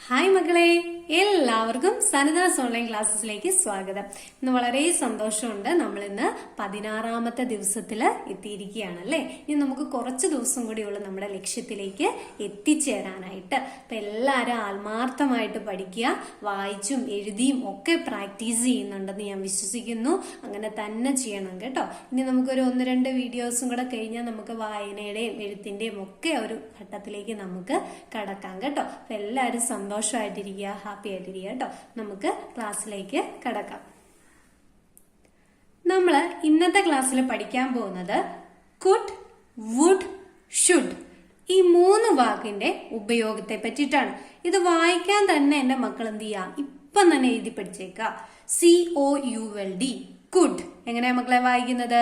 Hi മക്കളെ, എല്ലാവർക്കും സനിതാസ് online ക്ലാസ്സസിലേക്ക് സ്വാഗതം. ഇന്ന് വളരെ സന്തോഷമുണ്ട്. നമ്മൾ ഇന്ന് 16ാമത്തെ ദിവസത്തില് എത്തിയിരിക്കുകയാണ് അല്ലേ. ഇനി നമുക്ക് കുറച്ച് ദിവസം കൂടിയുള്ള നമ്മുടെ ലക്ഷ്യത്തിലേക്ക് എത്തിച്ചേരാനായിട്ട്. അപ്പൊ എല്ലാവരും ആത്മാർത്ഥമായിട്ട് പഠിക്കുക, വായിച്ചും എഴുതിയും ഒക്കെ പ്രാക്ടീസ് ചെയ്യുന്നുണ്ടെന്ന് ഞാൻ വിശ്വസിക്കുന്നു. അങ്ങനെ തന്നെ ചെയ്യണം കേട്ടോ. ഇനി നമുക്കൊരു 1-2 വീഡിയോസും കൂടെ കഴിഞ്ഞാൽ നമുക്ക് വായനയുടെയും എഴുത്തിന്റെയും ഒക്കെ ഒരു ഘട്ടത്തിലേക്ക് നമുക്ക് കടക്കാം കേട്ടോ. അപ്പൊ എല്ലാവരും സന്തോഷമായിട്ടിരിക്കുക, ഹാപ്പി ആയിട്ടിരിക്കുക കേട്ടോ. നമുക്ക് ക്ലാസ്സിലേക്ക് കടക്കാം. നമ്മള് ഇന്നത്തെ ക്ലാസ്സിൽ പഠിക്കാൻ പോകുന്നത് കുഡ്, വുഡ്, ഷുഡ് ഈ 3 വാക്കിന്റെ ഉപയോഗത്തെ പറ്റിയിട്ടാണ്. ഇത് വായിക്കാൻ തന്നെ എന്റെ മക്കൾ എന്ത് ചെയ്യാം, ഇപ്പം തന്നെ എഴുതി പഠിച്ചേക്കാം. COULD could. എങ്ങനെയാ മക്കളെ വായിക്കുന്നത്?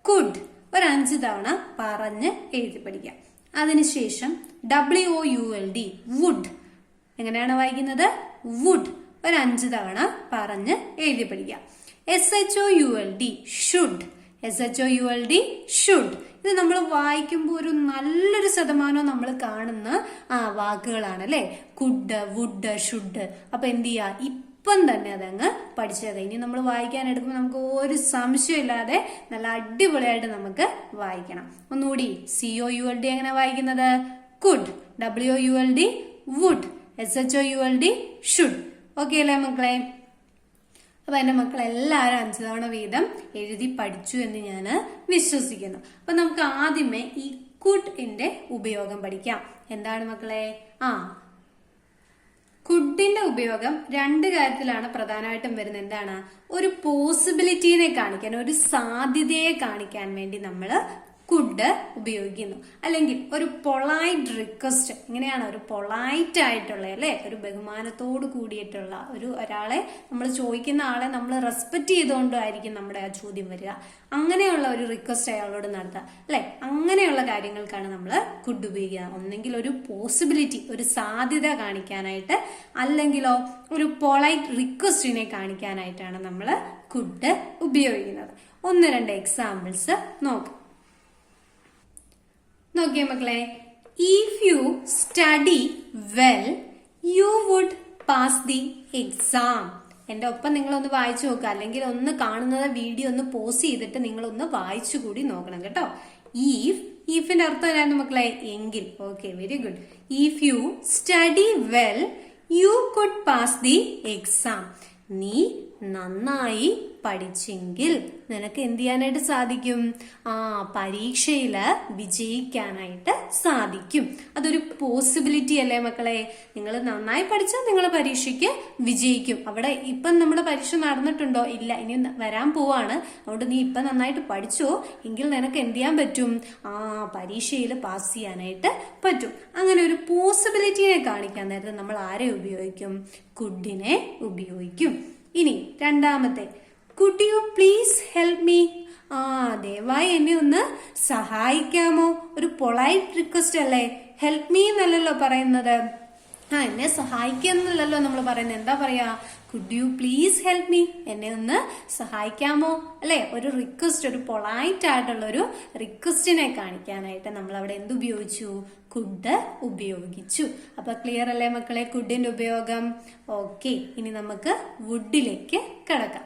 കുഡ് ഒരു 5 തവണ പറഞ്ഞ് എഴുതി പഠിക്കാം. അതിനുശേഷം WOULD വുഡ്. എങ്ങനെയാണ് വായിക്കുന്നത്? വുഡ് ഒരു 5 തവണ പറഞ്ഞ് എഴുതി പഠിക്കാം. SHOULD should. SHOULD should. ഇത് നമ്മൾ വായിക്കുമ്പോൾ ഒരു നല്ലൊരു ശതമാനം നമ്മൾ കാണുന്ന വാക്കുകളാണ് അല്ലെ. Could, would, should. അപ്പൊ എന്ത് ചെയ്യാ, ഇപ്പം തന്നെ അതങ്ങ് പഠിച്ചത്. ഇനി നമ്മൾ വായിക്കാൻ എടുക്കുമ്പോൾ നമുക്ക് ഒരു സംശയമില്ലാതെ നല്ല അടിപൊളിയായിട്ട് നമുക്ക് വായിക്കണം. ഒന്നുകൂടി, COULD എങ്ങനെ വായിക്കുന്നത്? Could. WOULD would. SHOULD should. Okay അല്ലേ മക്കളെ? അപ്പൊ എന്റെ മക്കൾ എല്ലാവരും 5 തവണ വീതം എഴുതി പഠിച്ചു എന്ന് ഞാൻ വിശ്വസിക്കുന്നു. അപ്പൊ നമുക്ക് ആദ്യമേ ഈ കുഡിന്റെ ഉപയോഗം പഠിക്കാം. എന്താണ് മക്കളെ? കുഡിന്റെ ഉപയോഗം 2 കാര്യത്തിലാണ് പ്രധാനമായിട്ടും വരുന്നത്. എന്താണ്? ഒരു പോസിബിലിറ്റിനെ കാണിക്കാൻ, ഒരു സാധ്യതയെ കാണിക്കാൻ വേണ്ടി നമ്മൾ കുഡ് ഉപയോഗിക്കുന്നു. അല്ലെങ്കിൽ ഒരു പൊളൈറ്റ് റിക്വസ്റ്റ്. ഇങ്ങനെയാണ് ഒരു പൊളൈറ്റ് ആയിട്ടുള്ള അല്ലെ, ഒരു ബഹുമാനത്തോട് കൂടിയിട്ടുള്ള ഒരാളെ നമ്മൾ ചോദിക്കുന്ന ആളെ നമ്മൾ റെസ്പെക്ട് ചെയ്തുകൊണ്ടായിരിക്കും നമ്മുടെ ആ ചോദ്യം വരിക. അങ്ങനെയുള്ള ഒരു റിക്വസ്റ്റ് അയാളോട് നടത്തുക അല്ലെ. അങ്ങനെയുള്ള കാര്യങ്ങൾക്കാണ് നമ്മൾ കുഡ് ഉപയോഗിക്കുക. ഒന്നെങ്കിൽ ഒരു പോസിബിലിറ്റി, ഒരു സാധ്യത കാണിക്കാനായിട്ട്, അല്ലെങ്കിലോ ഒരു പൊളൈറ്റ് റിക്വസ്റ്റിനെ കാണിക്കാനായിട്ടാണ് നമ്മൾ കുഡ് ഉപയോഗിക്കുന്നത്. 1-2 എക്സാമ്പിൾസ് നോക്കാം. നോക്കിയേ മക്കളെ. If you study well you would pass the exam. എന്റെ ഒപ്പം നിങ്ങളൊന്ന് വായിച്ചു നോക്കുക, അല്ലെങ്കിൽ ഒന്ന് കാണുന്നത് വീഡിയോ ഒന്ന് പോസ് ചെയ്തിട്ട് നിങ്ങളൊന്ന് വായിച്ചു കൂടി നോക്കണം കേട്ടോ. ഈഫിന്റെ അർത്ഥം എന്നായിരുന്നു മക്കളെ? എങ്കിൽ. Okay, very good. If you study well you could pass the exam. നീ നന്നായി പഠിച്ചെങ്കിൽ നിനക്ക് എന്ത് ചെയ്യാനായിട്ട് സാധിക്കും? പരീക്ഷയില് വിജയിക്കാനായിട്ട് സാധിക്കും. അതൊരു പോസിബിലിറ്റി അല്ലേ മക്കളെ? നിങ്ങൾ നന്നായി പഠിച്ചാൽ നിങ്ങൾ പരീക്ഷയ്ക്ക് വിജയിക്കും. അവിടെ ഇപ്പം നമ്മുടെ പരീക്ഷ നടന്നിട്ടുണ്ടോ? ഇല്ല, ഇനി വരാൻ പോവാണ്. അതുകൊണ്ട് നീ ഇപ്പം നന്നായിട്ട് പഠിച്ചോ, എങ്കിൽ നിനക്ക് എന്ത് ചെയ്യാൻ പറ്റും? പരീക്ഷയിൽ പാസ് ചെയ്യാനായിട്ട് പറ്റും. അങ്ങനെ ഒരു പോസിബിലിറ്റിയെ കാണിക്കാൻ നേരത്തെ നമ്മൾ ആരെ ഉപയോഗിക്കും? കുഡിനെ ഉപയോഗിക്കും. ഇനി രണ്ടാമത്തെ, could you please help me. ദയവായി എന്നെ ഒന്ന് സഹായിക്കാമോ? ഒരു പൊളൈറ്റ് റിക്വസ്റ്റ് അല്ലേ. ഹെൽപ്പ് മീ എന്നല്ലല്ലോ പറയുന്നത്. എന്നെ സഹായിക്കുന്നല്ലോ നമ്മൾ പറയുന്നത്. എന്താ പറയാ? Could you please help me. എന്നെ ഒന്ന് സഹായിക്കാമോ അല്ലെ. ഒരു റിക്വസ്റ്റ്, ഒരു പൊളൈറ്റ് ആയിട്ടുള്ള ഒരു റിക്വസ്റ്റിനെ കാണിക്കാനായിട്ട് നമ്മൾ അവിടെ എന്തുപയോഗിച്ചു? കുഡ് ഉപയോഗിച്ചു. അപ്പൊ ക്ലിയർ അല്ലേ മക്കളെ കുഡിന്റെ ഉപയോഗം? ഓക്കെ, ഇനി നമുക്ക് വുഡിലേക്ക് കടക്കാം.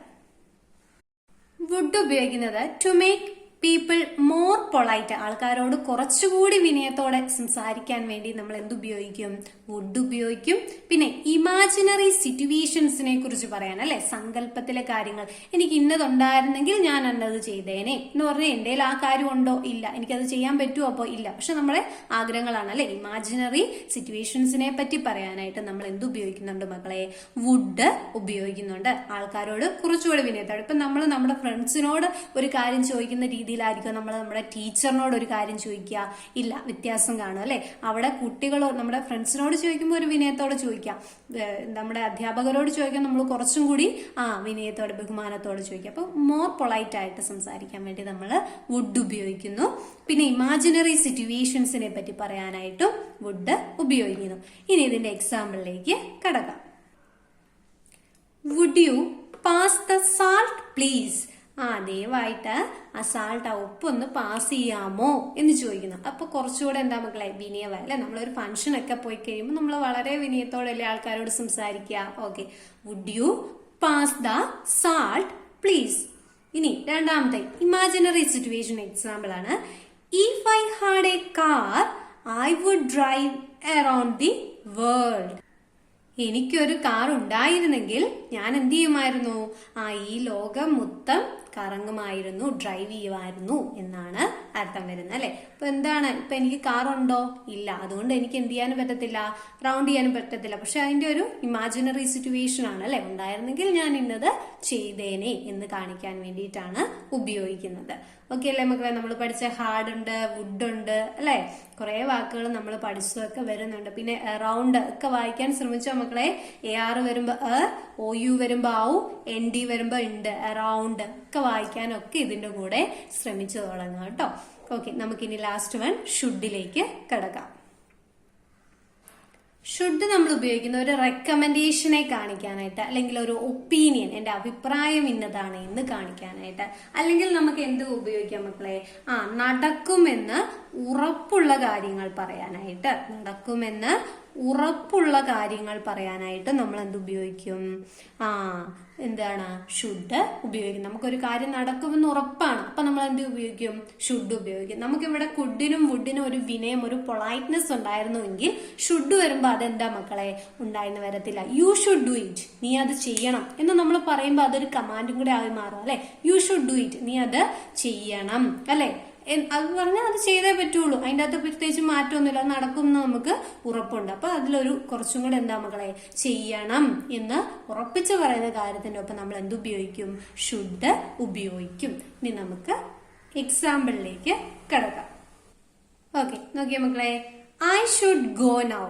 വുഡ് ഉപയോഗിക്കുന്നത് to make people more polite. ആൾക്കാരോട് കുറച്ചുകൂടി വിനയത്തോടെ സംസാരിക്കാൻ വേണ്ടി നമ്മൾ എന്തുപയോഗിക്കും? വുഡ് ഉപയോഗിക്കും. പിന്നെ ഇമാജിനറി സിറ്റുവേഷൻസിനെ കുറിച്ച് പറയാൻ അല്ലെ, സങ്കല്പത്തിലെ കാര്യങ്ങൾ. എനിക്ക് ഇന്നതുണ്ടായിരുന്നെങ്കിൽ ഞാൻ എന്നത് ചെയ്തേനെ എന്ന് പറഞ്ഞാൽ എന്റെ ആ കാര്യം ഉണ്ടോ? ഇല്ല. എനിക്കത് ചെയ്യാൻ പറ്റുമോ? അപ്പോ ഇല്ല. പക്ഷെ നമ്മുടെ ആഗ്രഹങ്ങളാണ് അല്ലെ. ഇമാജിനറി സിറ്റുവേഷൻസിനെ പറ്റി പറയാനായിട്ട് നമ്മൾ എന്ത് ഉപയോഗിക്കുന്നുണ്ട് മക്കളെ? വുഡ് ഉപയോഗിക്കുന്നുണ്ട്. ആൾക്കാരോട് കുറച്ചുകൂടി വിനയത്തോടെ. ഇപ്പൊ നമ്മൾ നമ്മുടെ ഫ്രണ്ട്സിനോട് ഒരു കാര്യം ചോദിക്കുന്ന രീതിയിലായിരിക്കും നമ്മൾ നമ്മുടെ ടീച്ചറിനോട് ഒരു കാര്യം ചോദിക്കുക. ഇല്ല, വ്യത്യാസം കാണും അല്ലെ. അവിടെ കുട്ടികളോട്, നമ്മുടെ ഫ്രണ്ട്സിനോട് ചോദിക്കുമ്പോൾ ഒരു വിനയത്തോടെ ചോദിക്കാം. നമ്മുടെ അധ്യാപകരോട് ചോദിക്കാൻ നമ്മൾ കുറച്ചും കൂടി വിനയത്തോടെ, ബഹുമാനത്തോടെ ചോദിക്കാം. അപ്പൊ മോർ പൊളൈറ്റ് ആയിട്ട് സംസാരിക്കാൻ വേണ്ടി നമ്മൾ വുഡ് ഉപയോഗിക്കുന്നു. പിന്നെ ഇമാജിനറി സിറ്റുവേഷൻസിനെ പറ്റി പറയാനായിട്ടും വുഡ് ഉപയോഗിക്കുന്നു. ഇനി ഇതിന്റെ എക്സാമ്പിളിലേക്ക് കടക്കാം. Would you pass the salt please. ദയവായിട്ട് ആ സാൾട്ട് ആ ഉപ്പൊന്ന് പാസ് ചെയ്യാമോ എന്ന് ചോദിക്കുന്നു. അപ്പൊ കുറച്ചുകൂടെ എന്താ മക്കളെ വിനയമായി അല്ലെ. നമ്മളൊരു ഫംഗ്ഷൻ ഒക്കെ പോയി കഴിയുമ്പോൾ നമ്മൾ വളരെ വിനയത്തോടെയല്ലേ ആൾക്കാരോട് സംസാരിക്കുക. Okay, would you pass the salt please. ഇനി രണ്ടാമത്തെ ഇമാജിനറി സിറ്റുവേഷൻ എക്സാമ്പിൾ ആണ്. If I had a car I would drive around the world. എനിക്കൊരു കാർ ഉണ്ടായിരുന്നെങ്കിൽ ഞാൻ എന്ത് ചെയ്യുമായിരുന്നു? ഈ ലോകം മൊത്തം കറങ്ങുമായിരുന്നു, ഡ്രൈവ് ചെയ്യുമായിരുന്നു എന്നാണ് അർത്ഥം വരുന്നത് അല്ലെ. അപ്പൊ എന്താണ്, ഇപ്പൊ എനിക്ക് കാർ ഉണ്ടോ? ഇല്ല. അതുകൊണ്ട് എനിക്ക് എന്ത് ചെയ്യാനും പറ്റത്തില്ല, റൗണ്ട് ചെയ്യാനും പറ്റത്തില്ല. പക്ഷെ അതിന്റെ ഒരു ഇമാജിനറി സിറ്റുവേഷൻ ആണ് അല്ലെ. ഉണ്ടായിരുന്നെങ്കിൽ ഞാൻ ഇന്നത് ചെയ്തേനെ എന്ന് കാണിക്കാൻ വേണ്ടിയിട്ടാണ് ഉപയോഗിക്കുന്നത്. ഓക്കെ അല്ലെ മക്കളെ. നമ്മൾ പഠിച്ച ഹാർഡ് ഉണ്ട്, വുഡ് ഉണ്ട് അല്ലെ. കുറെ വാക്കുകൾ നമ്മൾ പഠിച്ചതൊക്കെ വരുന്നുണ്ട്. പിന്നെ അറൗണ്ട് ഒക്കെ വായിക്കാൻ ശ്രമിച്ചോ മക്കളെ. AR വരുമ്പോ OU വരുമ്പോ ആവു, ND വരുമ്പോ ഉണ്ട്, അറൗണ്ട് ഒക്കെ വായിക്കാനൊക്കെ ഇതിന്റെ കൂടെ ശ്രമിച്ചു തുടങ്ങാം കേട്ടോ. ഓക്കെ, നമുക്കിനി ലാസ്റ്റ് വൺ ഷുഡിലേക്ക് കിടക്കാം. ഷുഡ് നമ്മൾ ഉപയോഗിക്കുന്ന ഒരു റെക്കമെൻഡേഷനെ കാണിക്കാനായിട്ട്, അല്ലെങ്കിൽ ഒരു ഒപ്പീനിയൻ, എന്റെ അഭിപ്രായം ഇന്നതാണ് എന്ന് കാണിക്കാനായിട്ട്. അല്ലെങ്കിൽ നമുക്ക് എന്ത് ഉപയോഗിക്കാം മക്കളെ? നടക്കുമെന്ന് ഉറപ്പുള്ള കാര്യങ്ങൾ പറയാനായിട്ട്. നടക്കുമെന്ന് ഉറപ്പുള്ള കാര്യങ്ങൾ പറയാനായിട്ട് നമ്മൾ എന്ത് ഉപയോഗിക്കും? എന്താണ്? ഷുഡ് ഉപയോഗിക്കും. നമുക്കൊരു കാര്യം നടക്കുമെന്ന് ഉറപ്പാണ്, അപ്പൊ നമ്മൾ എന്ത് ഉപയോഗിക്കും? ഷുഡ് ഉപയോഗിക്കും. നമുക്കിവിടെ കുഡിനും വുഡിനും ഒരു വിനയം, ഒരു പൊളൈറ്റ്നെസ് ഉണ്ടായിരുന്നുവെങ്കിൽ ഷുഡ് വരുമ്പോ അതെന്താ മക്കളെ ഉണ്ടായിരുന്നു വരത്തില്ല. യു ഷുഡ് ഡു ഇറ്റ്, നീ അത് ചെയ്യണം എന്ന് നമ്മൾ പറയുമ്പോൾ അതൊരു കമാൻഡും കൂടെ ആയി മാറും അല്ലെ. യു ഷുഡ് ഡു ഇറ്റ്, നീ അത് ചെയ്യണം അല്ലെ. അത് പറഞ്ഞാൽ അത് ചെയ്തേ പറ്റുള്ളൂ. അതിൻ്റെ അകത്ത് പ്രത്യേകിച്ച് മാറ്റമൊന്നുമില്ല, അത് നടക്കും എന്ന് നമുക്ക് ഉറപ്പുണ്ട്. അപ്പൊ അതിലൊരു കുറച്ചും കൂടെ എന്താ മക്കളെ, ചെയ്യണം എന്ന് ഉറപ്പിച്ച് പറയുന്ന കാര്യത്തിന്റെ ഒപ്പം നമ്മൾ എന്ത് ഉപയോഗിക്കും? ഷുഡ് ഉപയോഗിക്കും. ഇനി നമുക്ക് എക്സാമ്പിളിലേക്ക് കിടക്കാം. ഓക്കെ, നോക്കിയ മക്കളെ. I should go now.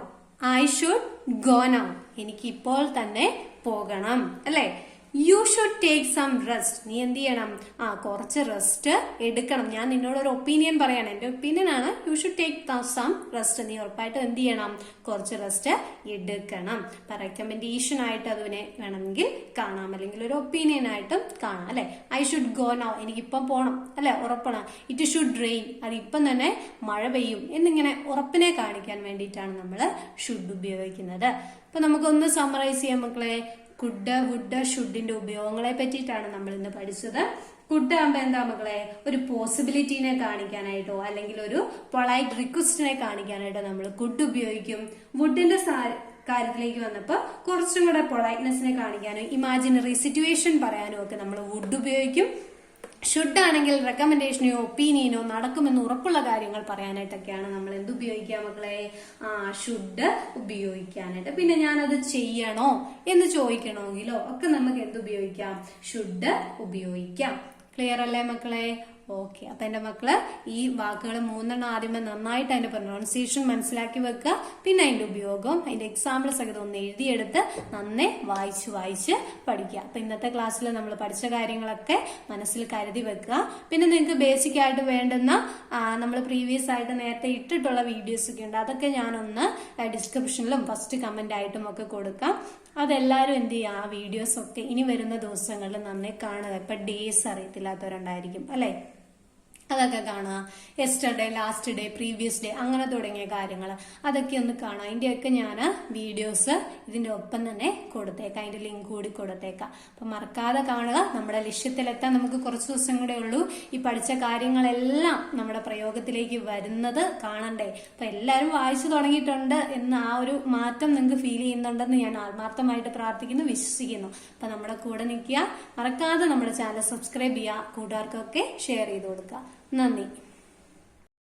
I should go now, എനിക്ക് ഇപ്പോൾ തന്നെ പോകണം അല്ലെ. You should take some rest, നീ എന്ത് ചെയ്യണം? കുറച്ച് റെസ്റ്റ് എടുക്കണം. ഞാൻ നിന്നോട് ഒരു ഒപ്പീനിയൻ പറയാണ്, എന്റെ ഒപ്പീനിയൻ ആണ്. You should take some rest, നീ ഉറപ്പായിട്ടും എന്ത് ചെയ്യണം? കുറച്ച് റെസ്റ്റ് എടുക്കണം. അപ്പൊ റെക്കമെൻഡേഷൻ ആയിട്ട് അതിനെ വേണമെങ്കിൽ കാണാം, അല്ലെങ്കിൽ ഒരു ഒപ്പീനിയൻ ആയിട്ടും കാണാം അല്ലെ. ഐ ഷുഡ് ഗോ നൗ, എനിക്കിപ്പം പോണം അല്ലെ, ഉറപ്പാണ്. ഇറ്റ് ഷുഡ് റെയിൻ, അത് ഇപ്പം തന്നെ മഴ പെയ്യും എന്നിങ്ങനെ ഉറപ്പിനെ കാണിക്കാൻ വേണ്ടിയിട്ടാണ് നമ്മൾ ഷുഡ് ഉപയോഗിക്കുന്നത്. അപ്പൊ നമുക്കൊന്ന് സമ്മറൈസ് ചെയ്യാം മക്കളെ. കുഡ്, വുഡ്, ഷുഡിന്റെ ഉപയോഗങ്ങളെ പറ്റിയിട്ടാണ് നമ്മൾ ഇന്ന് പഠിച്ചത്. കുഡ് ആകുമ്പോ എന്താ മക്കളെ, ഒരു പോസിബിലിറ്റിനെ കാണിക്കാനായിട്ടോ അല്ലെങ്കിൽ ഒരു പൊളൈറ്റ് റിക്വസ്റ്റിനെ കാണിക്കാനായിട്ടോ നമ്മൾ കുഡ് ഉപയോഗിക്കും. വുഡിന്റെ കാര്യത്തിലേക്ക് വന്നപ്പോ കുറച്ചും കൂടെ പൊളൈറ്റ്നെസിനെ കാണിക്കാനും ഇമാജിനറി സിറ്റുവേഷൻ പറയാനും ഒക്കെ നമ്മൾ വുഡ് ഉപയോഗിക്കും. ഷുഡ് ആണെങ്കിൽ റെക്കമെൻഡേഷനോ ഒപ്പീനിയനോ നടക്കുമെന്ന് ഉറപ്പുള്ള കാര്യങ്ങൾ പറയാനായിട്ടൊക്കെയാണ് നമ്മൾ എന്ത് ഉപയോഗിക്കുക മക്കളെ? ഷുഡ് ഉപയോഗിക്കാനായിട്ട്. പിന്നെ ഞാനത് ചെയ്യണോ എന്ന് ചോദിക്കണമെങ്കിലോ ഒക്കെ നമുക്ക് എന്ത് ഉപയോഗിക്കാം? ഷുഡ് ഉപയോഗിക്കാം. ക്ലിയർ അല്ലേ മക്കളെ? ഓക്കെ, അപ്പൊ എന്റെ മക്കള് ഈ വാക്കുകൾ 3 ആദ്യമേ നന്നായിട്ട് അതിന്റെ പ്രൊനൗൺസിയേഷൻ മനസ്സിലാക്കി വെക്കുക. പിന്നെ അതിന്റെ ഉപയോഗം, അതിന്റെ എക്സാമ്പിൾ സഹിതം ഒന്ന് എഴുതിയെടുത്ത് നന്നേ വായിച്ച് പഠിക്കുക. അപ്പൊ ഇന്നത്തെ ക്ലാസ്സിൽ നമ്മൾ പഠിച്ച കാര്യങ്ങളൊക്കെ മനസ്സിൽ കരുതി വെക്കുക. പിന്നെ നിങ്ങൾക്ക് ബേസിക് ആയിട്ട് വേണ്ടുന്ന നമ്മൾ പ്രീവിയസ് ആയിട്ട് നേരത്തെ ഇട്ടിട്ടുള്ള വീഡിയോസ് ഒക്കെ ഉണ്ട്, അതൊക്കെ ഞാനൊന്ന് ഡിസ്ക്രിപ്ഷനിലും ഫസ്റ്റ് കമന്റ് ആയിട്ടും ഒക്കെ കൊടുക്കാം. അതെല്ലാവരും എന്ത് ചെയ്യുക, ആ വീഡിയോസ് ഒക്കെ ഇനി വരുന്ന ദിവസങ്ങളിൽ നന്നേ കാണുക. ഇപ്പൊ ഡേയ്സ് അറിയത്തില്ലാത്തവരുണ്ടായിരിക്കും അല്ലെ, അതൊക്കെ കാണുക. Yesterday, last day, previous day, അങ്ങനെ തുടങ്ങിയ കാര്യങ്ങൾ അതൊക്കെ ഒന്ന് കാണാം. അതിൻ്റെയൊക്കെ ഞാൻ വീഡിയോസ് ഇതിൻ്റെ ഒപ്പം തന്നെ കൊടുത്തേക്കാം, അതിൻ്റെ ലിങ്ക് കൂടി കൊടുത്തേക്കാം. അപ്പം മറക്കാതെ കാണുക. നമ്മുടെ ലക്ഷ്യത്തിലെത്താൻ നമുക്ക് കുറച്ച് ദിവസം കൂടെ ഉള്ളൂ. ഈ പഠിച്ച കാര്യങ്ങളെല്ലാം നമ്മുടെ പ്രയോഗത്തിലേക്ക് വരുന്നത് കാണണ്ടേ. അപ്പം എല്ലാവരും വായിച്ചു തുടങ്ങിയിട്ടുണ്ട് എന്ന ആ ഒരു മാറ്റം നിങ്ങൾക്ക് ഫീൽ ചെയ്യുന്നുണ്ടെന്ന് ഞാൻ ആത്മാർത്ഥമായിട്ട് പ്രാർത്ഥിക്കുന്നു, വിശ്വസിക്കുന്നു. അപ്പം നമ്മുടെ കൂടെ നിൽക്കുക. മറക്കാതെ നമ്മുടെ ചാനൽ സബ്സ്ക്രൈബ് ചെയ്യുക, കൂട്ടുകാർക്കൊക്കെ ഷെയർ ചെയ്ത് കൊടുക്കുക. നന്ദി.